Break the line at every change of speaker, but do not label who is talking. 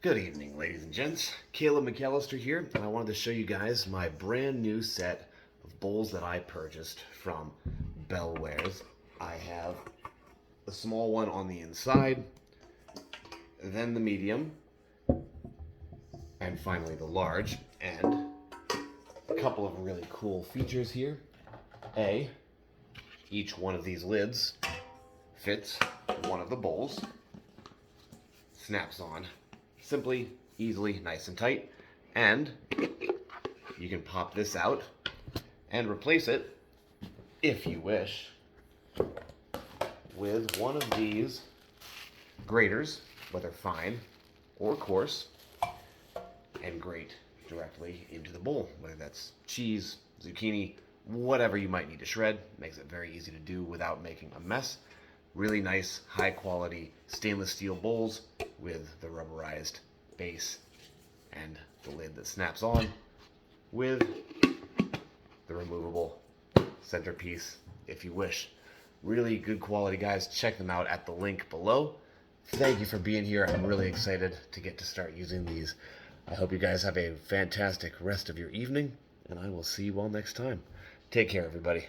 Good evening, ladies and gents. Caleb McAllister here, and I wanted to show you guys my brand new set of bowls that I purchased from Belwares. I have the small one on the inside, then the medium, and finally the large. And a couple of really cool features here. Each one of these lids fits one of the bowls, snaps on simply, easily, nice and tight, and you can pop this out and replace it, if you wish, with one of these graters, whether fine or coarse, and grate directly into the bowl, whether that's cheese, zucchini, whatever you might need to shred. Makes it very easy to do without making a mess. Really nice, high quality stainless steel bowls with the rubberized base and the lid that snaps on with the removable centerpiece if you wish. Really good quality, guys. Check them out at the link below. Thank you for being here. I'm really excited to get to start using these. I hope you guys have a fantastic rest of your evening, and I will see you all next time. Take care, everybody.